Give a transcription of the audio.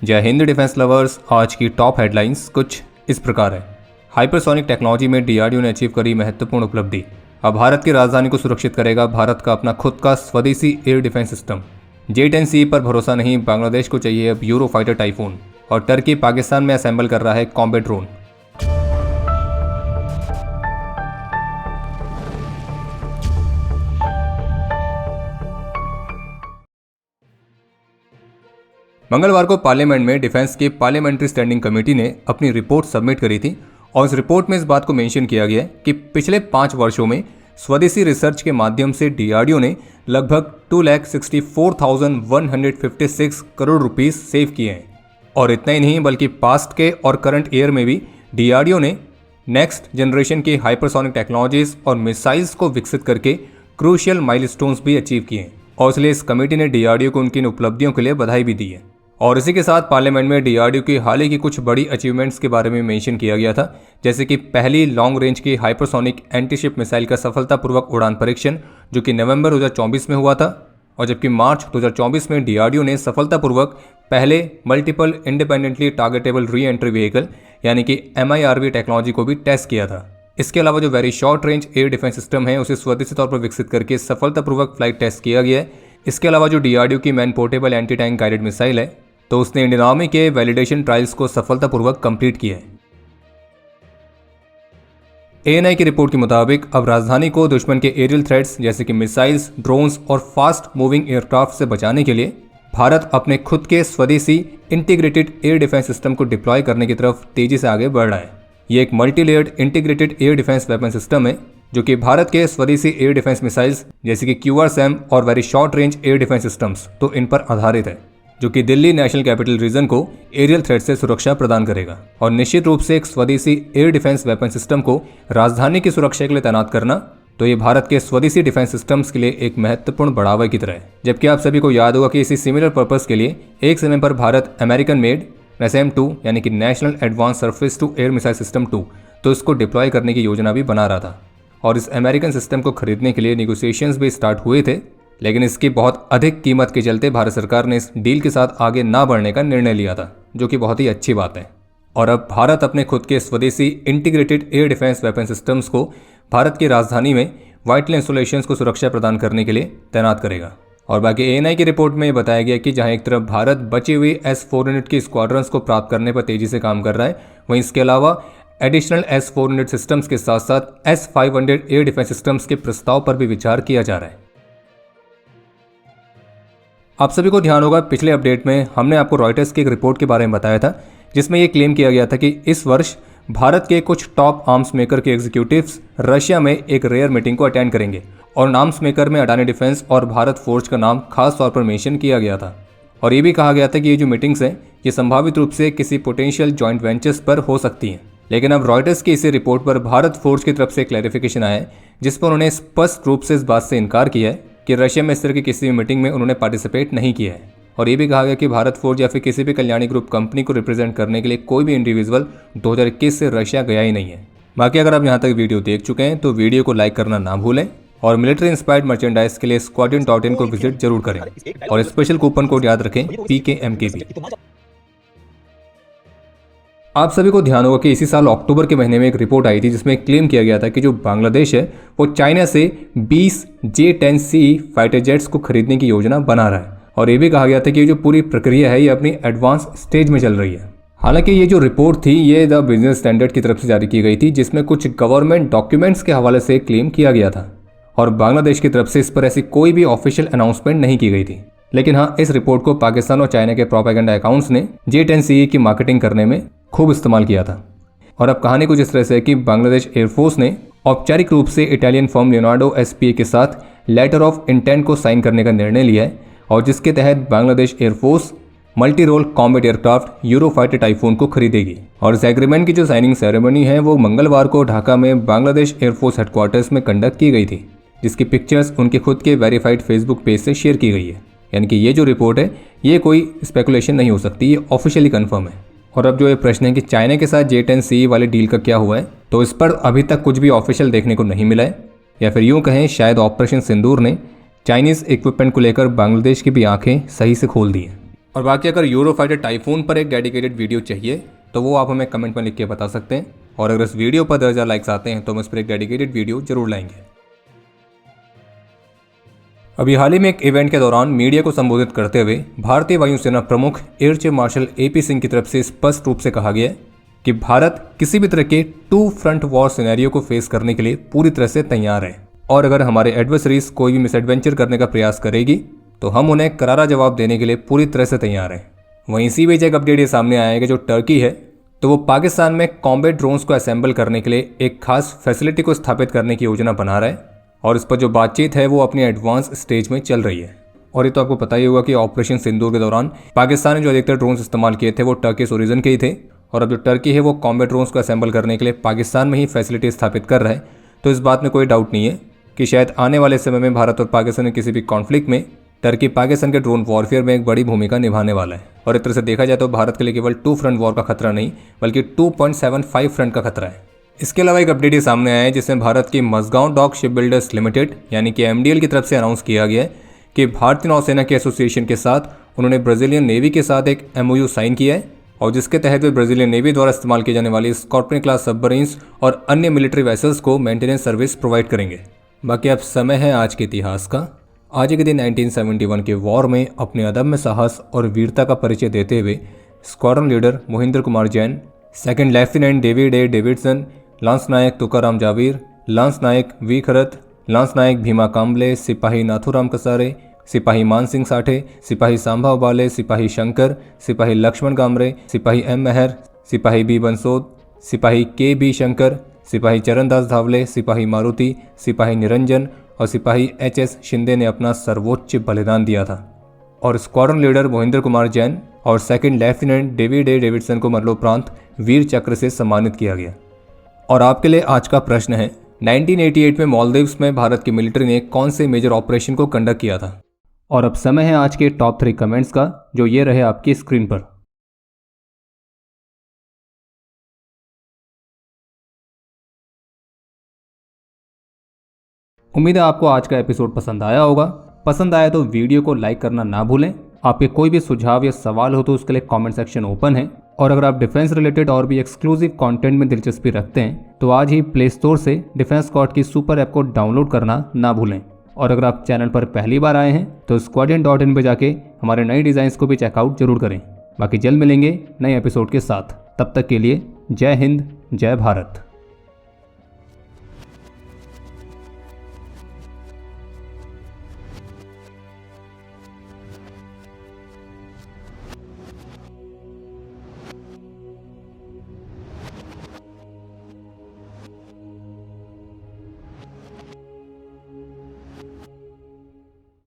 जय Hind defence lovers. आज की टॉप हेडलाइंस कुछ इस प्रकार है। हाइपरसोनिक टेक्नोलॉजी में डीआरडीओ ने अचीव करी महत्वपूर्ण उपलब्धि। अब भारत की राजधानी को सुरक्षित करेगा भारत का अपना खुद का स्वदेशी एयर डिफेंस सिस्टम। J-10C पर भरोसा नहीं, बांग्लादेश को चाहिए अब यूरो फाइटर टाइफून। और टर्की पाकिस्तान में असेंबल कर रहा है कॉम्बैट ड्रोन। मंगलवार को पार्लियामेंट में डिफेंस की पार्लियामेंट्री स्टैंडिंग कमेटी ने अपनी रिपोर्ट सबमिट करी थी और इस रिपोर्ट में इस बात को मेंशन किया गया है कि पिछले 5 वर्षों में स्वदेशी रिसर्च के माध्यम से डीआरडीओ ने लगभग 2,64,156 करोड़ रुपीस सेव किए हैं। और इतना ही नहीं बल्कि पास्ट के और करंट ईयर में भी डीआरडीओ ने नेक्स्ट जनरेशन की हाइपरसोनिक टेक्नोलॉजीज और मिसाइल्स को विकसित करके क्रूशियल माइलस्टोन्स भी अचीव किए हैं। और इसलिए इस कमेटी ने डीआरडीओ को उनकी इन उपलब्धियों के लिए बधाई भी दी है। और इसी के साथ पार्लियामेंट में डीआरडीओ की हाल ही की कुछ बड़ी अचीवमेंट्स के बारे में मेंशन किया गया था, जैसे कि पहली लॉन्ग रेंज की हाइपरसोनिक एंटीशिप मिसाइल का सफलतापूर्वक उड़ान परीक्षण जो कि नवंबर 2024 में हुआ था, और जबकि मार्च 2024 में डीआरडीओ ने सफलतापूर्वक पहले multiple independently targetable re entry vehicle यानी कि MIRV टेक्नोलॉजी को भी टेस्ट किया था। इसके अलावा जो very short range air defence system है उसे स्वदेशी तौर पर विकसित करके सफलतापूर्वक फ्लाइट टेस्ट किया गया है। इसके अलावा जो डीआरडीओ की man portable anti tank guided missile है तो उसने इंडियन आर्मी के वैलिडेशन ट्रायल्स को सफलतापूर्वक कंप्लीट किया है। ANI की रिपोर्ट के मुताबिक अब राजधानी को दुश्मन के एरियल थ्रेट्स जैसे कि मिसाइल्स, ड्रोन्स और फास्ट मूविंग एयरक्राफ्ट से बचाने के लिए भारत अपने खुद के स्वदेशी इंटीग्रेटेड एयर डिफेंस सिस्टम को डिप्लॉय करने की तरफ तेजी से आगे बढ़ रहा है। ये एक multi layered integrated air defence weapon system है जो कि भारत के स्वदेशी एयर डिफेंस मिसाइल्स जैसे कि QRSAM और very short range air defence systems तो इन पर आधारित है, जो कि दिल्ली नेशनल कैपिटल रीजन को एरियल थ्रेट से सुरक्षा प्रदान करेगा। और निश्चित रूप से एक स्वदेशी एयर डिफेंस वेपन सिस्टम को राजधानी की सुरक्षा के लिए तैनात करना तो ये भारत के स्वदेशी डिफेंस सिस्टम्स के लिए एक महत्वपूर्ण बढ़ावा की तरह है। जबकि आप सभी को याद होगा कि इसी सिमिलर पर्पस के लिए एक समय पर भारत अमेरिकन मेड NASAM-2 यानी कि national advance surface to air missile system 2 तो इसको डिप्लॉय करने की योजना भी बना रहा था। और इस अमेरिकन सिस्टम को खरीदने के लिए निगोशिएशंस भी स्टार्ट हुए थे, लेकिन इसकी बहुत अधिक कीमत के चलते भारत सरकार ने इस डील के साथ आगे ना बढ़ने का निर्णय लिया था, जो कि बहुत ही अच्छी बात है। और अब भारत अपने खुद के स्वदेशी integrated air defence weapon systems को भारत की राजधानी में वाइटल इंस्टॉलेशंस को सुरक्षा प्रदान करने के लिए तैनात करेगा। और बाकी ANI की रिपोर्ट में बताया गया कि जहां एक तरफ भारत बची हुई S-400 की स्क्वाड्रंस को प्राप्त करने पर तेजी से काम कर रहा है, वहीं इसके अलावा एडिशनल S-400 सिस्टम्स के साथ साथ S-500 एयर डिफेंस सिस्टम्स के प्रस्ताव पर भी विचार किया जा रहा है। आप सभी को ध्यान होगा पिछले अपडेट में हमने आपको रॉयटर्स की एक रिपोर्ट के बारे में बताया था, जिसमें यह क्लेम किया गया था कि इस वर्ष भारत के कुछ टॉप आर्म्स मेकर के एग्जीक्यूटिव्स रशिया में एक रेयर मीटिंग को अटेंड करेंगे। और आर्म्स मेकर में अडानी डिफेंस और भारत फोर्ज का नाम खास तौर पर मेंशन किया गया था। और ये भी कहा गया था कि ये जो मीटिंग्स हैं ये संभावित रूप से किसी पोटेंशियल जॉइंट वेंचर्स पर हो सकती हैं। लेकिन अब रॉयटर्स की इसी रिपोर्ट पर भारत फोर्ज की तरफ से क्लैरिफिकेशन आया है, जिस पर उन्होंने स्पष्ट रूप से इस बात से इनकार किया है कि रशिया में इस तरह की किसी भी मीटिंग में उन्होंने पार्टिसिपेट नहीं किया है। और ये भी कहा गया कि भारत फोर्ज या फिर किसी भी कल्याणी ग्रुप कंपनी को रिप्रेजेंट करने के लिए कोई भी इंडिविजुअल 2021 से रशिया गया ही नहीं है। बाकी अगर आप यहाँ तक वीडियो देख चुके हैं तो वीडियो को लाइक करना ना भूलें और मिलिट्री इंस्पायर्ड मर्चेंडाइज के लिए squadron.in को विजिट जरूर करें और स्पेशल कूपन कोड याद रखें PKMKB। आप सभी को ध्यान होगा कि इसी साल अक्टूबर के महीने में एक रिपोर्ट आई थी जिसमें क्लेम किया गया था कि जो बांग्लादेश है वो चाइना से 20 J-10C फाइटर जेट्स को खरीदने की योजना बना रहा है। और ये भी कहा गया था कि ये जो पूरी प्रक्रिया है ये अपनी एडवांस स्टेज में चल रही है। हालांकि ये जो रिपोर्ट थी ये द बिजनेस स्टैंडर्ड की तरफ से जारी की गई थी, जिसमें कुछ गवर्नमेंट डॉक्यूमेंट्स के हवाले से क्लेम किया गया था और बांग्लादेश की तरफ से इस पर ऐसी कोई भी ऑफिशियल अनाउंसमेंट नहीं की गई थी। लेकिन हाँ, इस रिपोर्ट को पाकिस्तान और चाइना के प्रोपेगेंडा अकाउंट्स ने J-10C की मार्केटिंग करने में खूब इस्तेमाल किया था। और अब कहानी कुछ इस तरह से है कि बांग्लादेश एयरफोर्स ने औपचारिक रूप से इटालियन फर्म लियोनार्डो SPA के साथ लेटर ऑफ इंटेंट को साइन करने का निर्णय लिया है, और जिसके तहत Bangladesh air force multi role combat aircraft Eurofighter Typhoon को खरीदेगी। और इस एग्रीमेंट की जो साइनिंग सेरेमनी है वो मंगलवार को ढाका में बांग्लादेश एयरफोर्स हेडक्वार्टर्स में कंडक्ट की गई थी, जिसकी पिक्चर्स उनके खुद के वेरीफाइड फेसबुक पेज से शेयर की गई है। यानी कि ये जो रिपोर्ट है ये कोई स्पेकुलेशन नहीं हो सकती, ये ऑफिशियली कंफर्म है। और अब जो ये प्रश्न है कि चाइना के साथ J-10C वाले डील का क्या हुआ है, तो इस पर अभी तक कुछ भी ऑफिशियल देखने को नहीं मिला है, या फिर यूँ कहें शायद ऑपरेशन सिंदूर ने चाइनीज़ इक्विपमेंट को लेकर बांग्लादेश की भी आंखें सही से खोल दी हैं। और बाकी अगर यूरोफाइटर टाइफून पर एक डेडिकेटेड वीडियो चाहिए तो वो आप हमें कमेंट में लिख के बता सकते हैं, और अगर इस वीडियो पर 10,000 लाइक्स आते हैं तो हम इस पर एक डेडिकेटेड वीडियो जरूर लाएंगे। अभी हाल ही में एक इवेंट के दौरान मीडिया को संबोधित करते हुए भारतीय वायुसेना प्रमुख air chief marshal AP Singh की तरफ से स्पष्ट रूप से कहा गया कि भारत किसी भी तरह के 2 फ्रंट वॉर सिनेरियो को फेस करने के लिए पूरी तरह से तैयार है, और अगर हमारे एडवर्सरीज कोई भी मिसएडवेंचर करने का प्रयास करेगी तो हम उन्हें करारा जवाब देने के लिए पूरी तरह से तैयार हैं। वहीं इसी बीच एक अपडेट ये सामने आया है कि जो टर्की है तो वो पाकिस्तान में कॉम्बैट ड्रोन्स को असेंबल करने के लिए एक खास फैसिलिटी को स्थापित करने की योजना बना रहा है, और इस पर जो बातचीत है वो अपनी एडवांस स्टेज में चल रही है। और ये तो आपको पता ही होगा कि ऑपरेशन सिंदूर के दौरान पाकिस्तान ने जो अधिकतर ड्रोन्स इस्तेमाल किए थे वो टर्किश ओरिजिन के ही थे, और अब जो टर्की है वो कॉम्बैट ड्रोन्स को असेंबल करने के लिए पाकिस्तान में ही फैसिलिटी स्थापित कर रहा है। तो इस बात में कोई डाउट नहीं है कि शायद आने वाले समय में भारत और पाकिस्तान के किसी भी कॉन्फ्लिक्ट में टर्की पाकिस्तान के ड्रोन वॉरफेयर में एक बड़ी भूमिका निभाने वाला है। और एक तरह से देखा जाए तो भारत के लिए केवल 2 फ्रंट वॉर का खतरा नहीं बल्कि 2.75 फ्रंट का खतरा है। इसके अलावा एक अपडेट ये सामने आया है जिसमें भारत की Mazagon dock ship builders limited यानी कि MDL की तरफ से अनाउंस किया गया है कि भारतीय नौसेना के एसोसिएशन के साथ उन्होंने ब्राजीलियन नेवी के साथ एक MOU साइन किया है, और जिसके तहत वे ब्राजीलियन नेवी द्वारा इस्तेमाल की जाने वाली स्कॉर्पियन क्लास सबमरीन्स और अन्य मिलिट्री वेसल्स को मेंटेनेंस सर्विस प्रोवाइड करेंगे। बाकी अब समय है आज के इतिहास का। आज के दिन 1971 के वॉर में अपने अदम्य साहस और वीरता का परिचय देते हुए squadron leader Mohinder Kumar Jain, second lieutenant David A. Davidson, lance Naik Tukaram Javir, lance Naik V. Kharat, lance Naik Bhima Kamble, सिपाही नाथूराम कसारे, सिपाही मान सिंह साठे, सिपाही सांभा उबाले, सिपाही शंकर, सिपाही लक्ष्मण गामरे, सिपाही M. मेहर, सिपाही B. बंसोद, सिपाही K. शंकर, सिपाही चरणदास धावले, सिपाही मारुति, सिपाही निरंजन और सिपाही HS शिंदे ने अपना सर्वोच्च बलिदान दिया था। और स्क्वाड्रन लीडर मोहिंद्र कुमार जैन और second lieutenant David A. Davidson को मरणोपरांत वीर चक्र से सम्मानित किया गया। और आपके लिए आज का प्रश्न है, 1988 में मालदीव्स में भारत की मिलिट्री ने कौन से मेजर ऑपरेशन को कंडक्ट किया था? और अब समय है आज के टॉप 3 कमेंट्स का, जो ये रहे आपकी स्क्रीन पर। उम्मीद है आपको आज का एपिसोड पसंद आया होगा। पसंद आया तो वीडियो को लाइक करना ना भूलें। आपके कोई भी सुझाव या सवाल हो तो उसके लिए कमेंट सेक्शन ओपन है। और अगर आप डिफेंस रिलेटेड और भी एक्सक्लूसिव कंटेंट में दिलचस्पी रखते हैं तो आज ही प्ले स्टोर से डिफेंस स्क्वाड की सुपर ऐप को डाउनलोड करना ना भूलें। और अगर आप चैनल पर पहली बार आए हैं तो squadron.in पे जाके हमारे नए डिज़ाइंस को भी चेकआउट जरूर करें। बाकी जल्द मिलेंगे नए एपिसोड के साथ। तब तक के लिए जय हिंद, जय भारत।